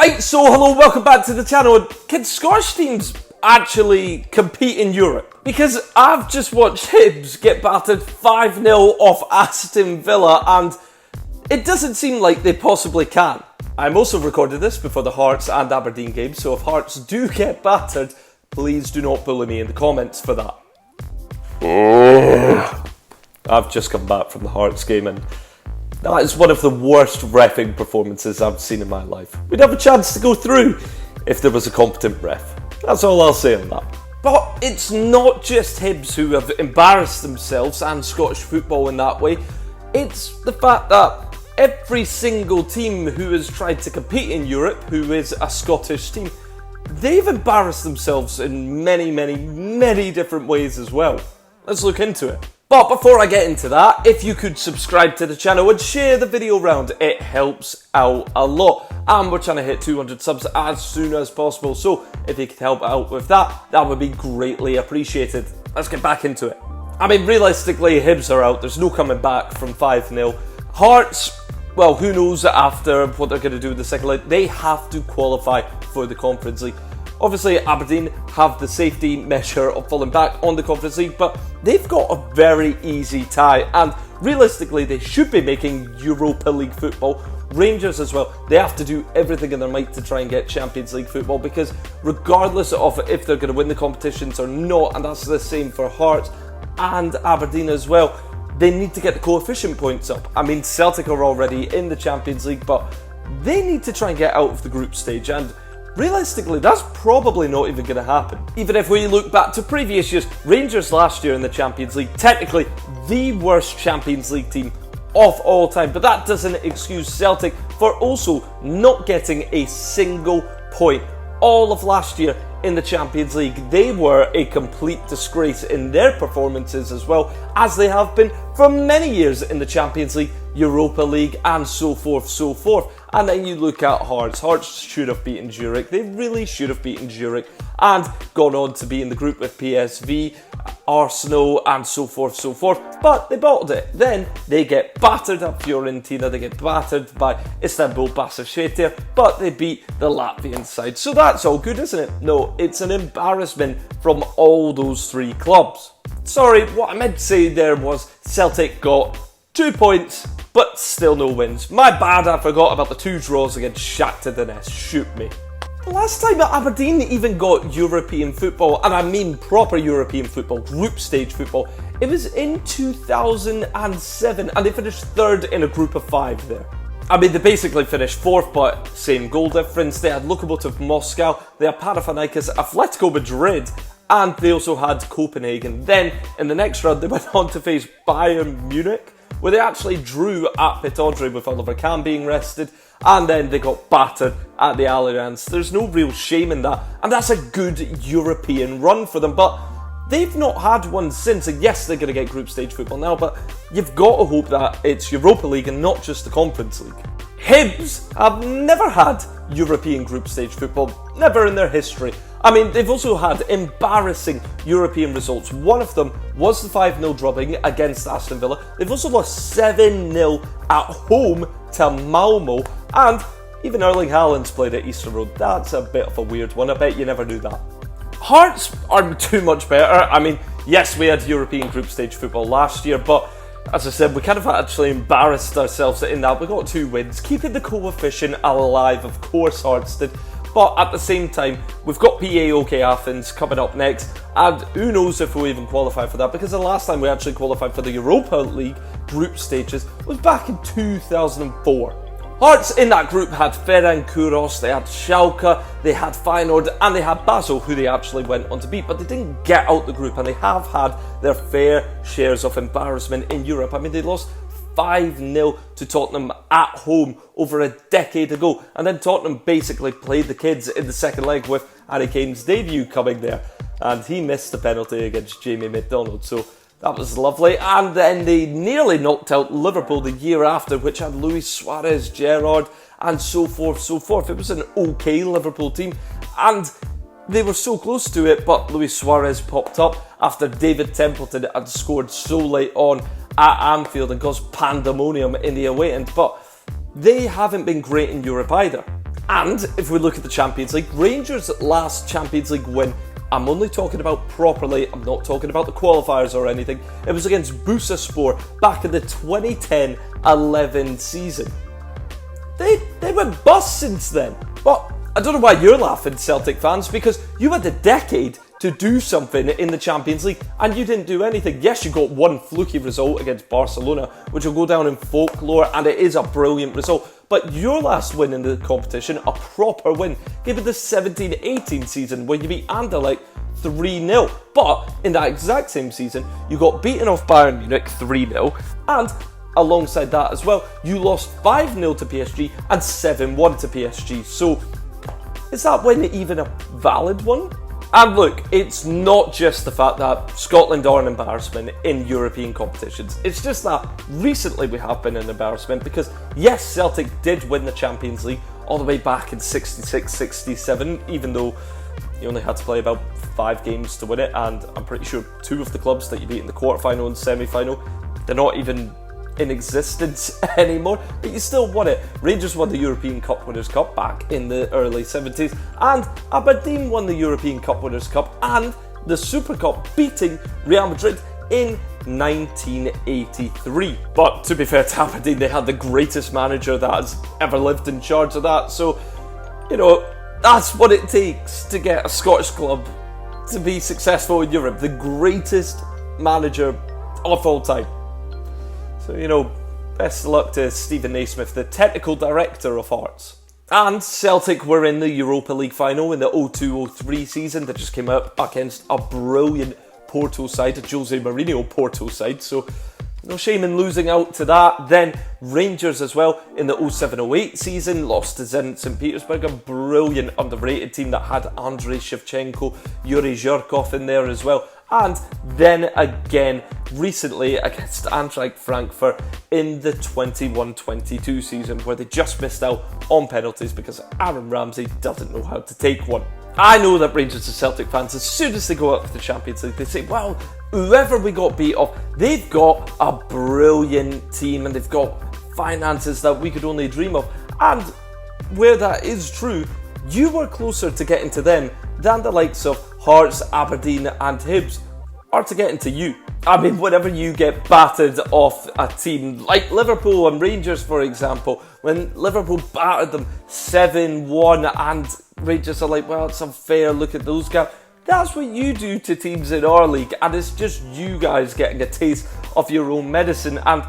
Right, so hello, welcome back to the channel. Can Scottish teams actually compete in Europe? Because I've just watched Hibs get battered 5-0 off Aston Villa and it doesn't seem like they possibly can. I'm also recorded this before the Hearts and Aberdeen game, so if Hearts do get battered, please do not bully me in the comments for that. I've just come back from the Hearts game and that is one of the worst reffing performances I've seen in my life. We'd have a chance to go through if there was a competent ref. That's all I'll say on that. But it's not just Hibs who have embarrassed themselves and Scottish football in that way. It's the fact that every single team who has tried to compete in Europe, who is a Scottish team, they've embarrassed themselves in many different ways as well. Let's look into it. But before I get into that, if you could subscribe to the channel and share the video around, it helps out a lot. And we're trying to hit 200 subs as soon as possible, so if you could help out with that, that would be greatly appreciated. Let's get back into it. I mean, realistically, Hibs are out. There's no coming back from 5-0. Hearts, well, who knows after what they're going to do in the second leg. They have to qualify for the Conference League. Obviously, Aberdeen have the safety measure of falling back on the Conference League, but they've got a very easy tie, and realistically, they should be making Europa League football. Rangers as well, they have to do everything in their might to try and get Champions League football, because regardless of if they're going to win the competitions or not, and that's the same for Hearts and Aberdeen as well, they need to get the coefficient points up. I mean, Celtic are already in the Champions League, but they need to try and get out of the group stage, and realistically, that's probably not even going to happen. Even if we look back to previous years, Rangers last year in the Champions League, technically the worst Champions League team of all time, but that doesn't excuse Celtic for also not getting a single point. All of last year in the Champions League, they were a complete disgrace in their performances as well, as they have been for many years in the Champions League, Europa League, and so forth. And then you look at Hearts. Hearts should have beaten Zurich. They really should have beaten Zurich and gone on to be in the group with PSV, Arsenal, and so forth. But they bottled it. Then they get battered at Fiorentina. They get battered by Istanbul Başakşehir, but they beat the Latvian side. So that's all good, isn't it? No, it's an embarrassment from all those three clubs. Sorry, what I meant to say there was Celtic got 2 points, but still no wins. My bad, I forgot about the 2 draws against Shakhtar Donetsk. Shoot me. The last time Aberdeen even got European football, and I mean proper European football, group stage football, it was in 2007, and they finished 3rd in a group of 5 there. I mean, they basically finished 4th, but same goal difference. They had Lokomotiv Moscow, they had Panathinaikos, Atletico Madrid, and they also had Copenhagen. Then, in the next round, they went on to face Bayern Munich, where they actually drew at Pittodrie with Oliver Kahn being rested, and then they got battered at the Allianz. There's no real shame in that, and that's a good European run for them, but they've not had one since, and yes, they're going to get group stage football now, but you've got to hope that it's Europa League and not just the Conference League. Hibs have never had European group stage football, never in their history. I mean, they've also had embarrassing European results. One of them was the 5-0 drubbing against Aston Villa. They've also lost 7-0 at home to Malmo. And even Erling Haaland's played at Easter Road. That's a bit of a weird one. I bet you never knew that. Hearts are too much better. I mean, yes, we had European group stage football last year, but as I said, we kind of actually embarrassed ourselves in that. We got 2 wins, keeping the coefficient alive. Of course, Hearts did. But at the same time, we've got PAOK Athens coming up next, and who knows if we'll even qualify for that, because the last time we actually qualified for the Europa League group stages was back in 2004. Hearts in that group had Ferencváros, they had Schalke, they had Feyenoord, and they had Basel, who they actually went on to beat, but they didn't get out the group, and they have had their fair shares of embarrassment in Europe. I mean, they lost 5-0 to Tottenham at home over a decade ago, and then Tottenham basically played the kids in the second leg with Harry Kane's debut coming there, and he missed the penalty against Jamie McDonald, so that was lovely. And then they nearly knocked out Liverpool the year after, which had Luis Suarez, Gerrard, and so forth. It was an okay Liverpool team, and they were so close to it, but Luis Suarez popped up after David Templeton had scored so late on at Anfield and caused pandemonium in the away end. But they haven't been great in Europe either. And if we look at the Champions League, Rangers' last Champions League win, I'm only talking about properly, I'm not talking about the qualifiers or anything, it was against Bursaspor back in the 2010-11 season. They went bust since then. But I don't know why you're laughing, Celtic fans, because you had a decade to do something in the Champions League and you didn't do anything. Yes, you got one fluky result against Barcelona, which will go down in folklore, and it is a brilliant result. But your last win in the competition, a proper win, gave it the 17-18 season where you beat Anderlecht 3-0. But in that exact same season, you got beaten off Bayern Munich 3-0, and alongside that as well, you lost 5-0 to PSG and 7-1 to PSG. So is that win even a valid one? And look, it's not just the fact that Scotland are an embarrassment in European competitions. It's just that recently we have been an embarrassment because, yes, Celtic did win the Champions League all the way back in 66-67, even though you only had to play about 5 games to win it, and I'm pretty sure 2 of the clubs that you beat in the quarterfinal and semi-final, they're not even in existence anymore, but you still won it. Rangers won the European Cup Winners' Cup back in the early 70s, and Aberdeen won the European Cup Winners' Cup and the Super Cup, beating Real Madrid in 1983. But to be fair to Aberdeen, they had the greatest manager that has ever lived in charge of that, so, you know, that's what it takes to get a Scottish club to be successful in Europe. The greatest manager of all time. So, you know, best of luck to Stephen Naismith, the technical director of Hearts. And Celtic were in the Europa League final in the 02-03 season that just came up against a brilliant Porto side, a Jose Mourinho Porto side, so no shame in losing out to that. Then Rangers as well in the 07-08 season, lost to Zenit St. Petersburg, a brilliant underrated team that had Andrei Shevchenko, Yuri Zhirkov in there as well. And then again recently against Eintracht Frankfurt in the 21-22 season, where they just missed out on penalties because Aaron Ramsey doesn't know how to take one. I know that Rangers and Celtic fans, as soon as they go up to the Champions League, they say, well, whoever we got beat off, they've got a brilliant team and they've got finances that we could only dream of. And where that is true, you were closer to getting to them than the likes of Hearts, Aberdeen and Hibs are to getting to you. I mean, whenever you get battered off a team like Liverpool and Rangers, for example, when Liverpool battered them 7-1 and Rangers are like, well, it's unfair, look at those guys. That's what you do to teams in our league, and it's just you guys getting a taste of your own medicine, and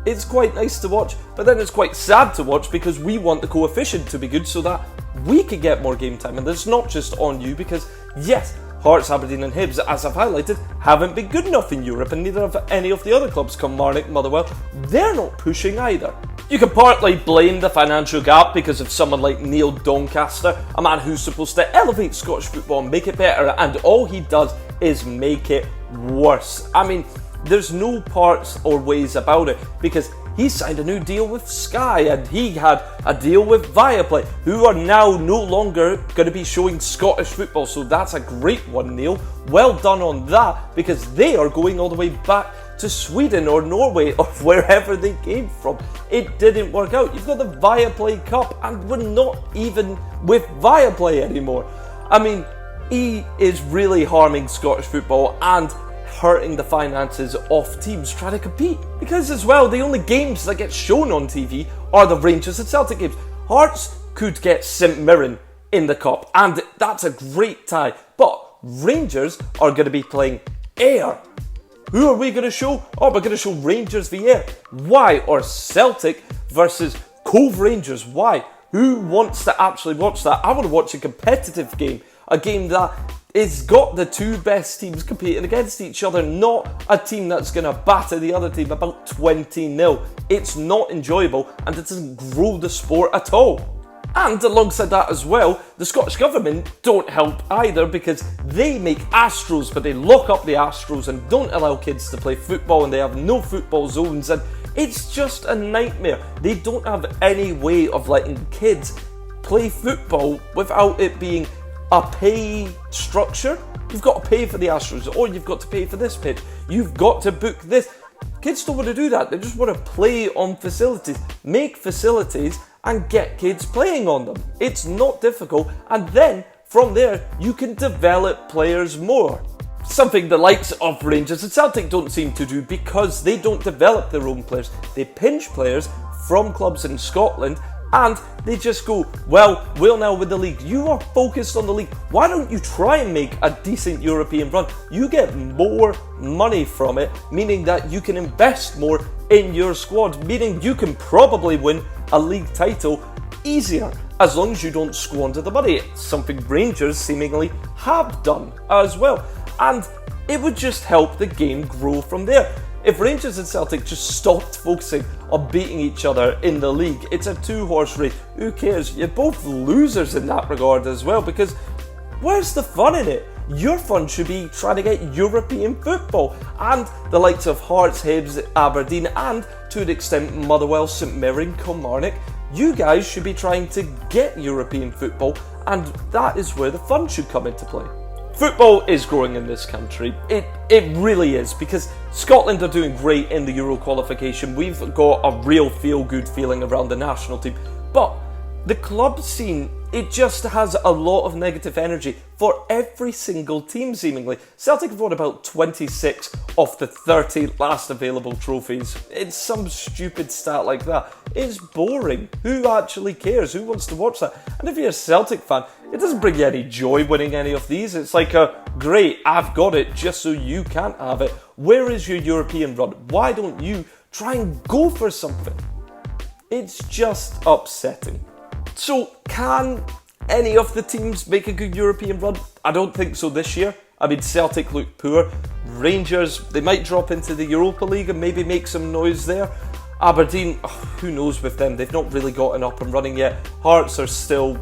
it's quite nice to watch, but then it's quite sad to watch because we want the coefficient to be good so that we can get more game time, and it's not just on you because, yes, Hearts, Aberdeen and Hibs, as I've highlighted, haven't been good enough in Europe, and neither have any of the other clubs, Kilmarnock, Motherwell. They're not pushing either. You can partly blame the financial gap because of someone like Neil Doncaster, a man who's supposed to elevate Scottish football and make it better, and all he does is make it worse. I mean, there's no parts or ways about it because he signed a new deal with Sky and he had a deal with Viaplay, who are now no longer going to be showing Scottish football, so that's a great one, Neil. Well done on that, because they are going all the way back to Sweden or Norway or wherever they came from. It didn't work out. You've got the Viaplay Cup and we're not even with Viaplay anymore. I mean, he is really harming Scottish football and hurting the finances of teams trying to compete. Because as well, the only games that get shown on TV are the Rangers and Celtic games. Hearts could get St Mirren in the cup, and that's a great tie. But Rangers are going to be playing Ayr. Who are we going to show? Oh, we're going to show Rangers v Ayr. Why? Or Celtic versus Cove Rangers. Why? Who wants to actually watch that? I want to watch a competitive game. A game that it's got the two best teams competing against each other, not a team that's going to batter the other team about 20-0. It's not enjoyable and it doesn't grow the sport at all. And alongside that as well, the Scottish Government don't help either because they make Astros, but they lock up the Astros and don't allow kids to play football, and they have no football zones, and it's just a nightmare. They don't have any way of letting kids play football without it being a pay structure. You've got to pay for the Astros, or you've got to pay for this pitch. You've got to book this. Kids don't want to do that. They just want to play on facilities. Make facilities and get kids playing on them. It's not difficult, and then from there you can develop players more. Something the likes of Rangers and Celtic don't seem to do because they don't develop their own players. They pinch players from clubs in Scotland and they just go, well, we'll now win the league. You are focused on the league. Why don't you try and make a decent European run? You get more money from it, meaning that you can invest more in your squad, meaning you can probably win a league title easier as long as you don't squander the money. It's something Rangers seemingly have done as well. And it would just help the game grow from there. If Rangers and Celtic just stopped focusing on beating each other in the league, it's a two-horse race. Who cares? You're both losers in that regard as well, because where's the fun in it? Your fun should be trying to get European football. And the likes of Hearts, Hibs, Aberdeen, and to an extent Motherwell, St Mirren, Kilmarnock, you guys should be trying to get European football, and that is where the fun should come into play. Football is growing in this country. It really is, because Scotland are doing great in the Euro qualification. We've got a real feel-good feeling around the national team. But the club scene, it just has a lot of negative energy for every single team, seemingly. Celtic have won about 26 of the 30 last available trophies. It's some stupid stat like that. It's boring. Who actually cares? Who wants to watch that? And if you're a Celtic fan, it doesn't bring you any joy winning any of these. It's like great, I've got it just so you can't have it. Where is your European run? Why don't you try and go for something? It's just upsetting. So, can any of the teams make a good European run? I don't think so this year. I mean, Celtic look poor. Rangers, they might drop into the Europa League and maybe make some noise there. Aberdeen, who knows with them? They've not really gotten up and running yet. Hearts are still...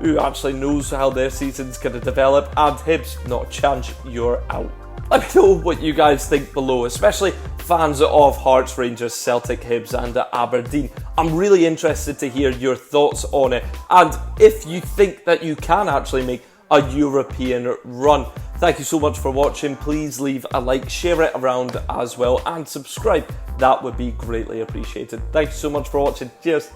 who actually knows how their season's going to develop? And Hibs, not a chance, you're out. Let me know what you guys think below, especially fans of Hearts, Rangers, Celtic, Hibs and Aberdeen. I'm really interested to hear your thoughts on it, and if you think that you can actually make a European run. Thank you so much for watching. Please leave a like, share it around as well, and subscribe. That would be greatly appreciated. Thank you so much for watching. Cheers.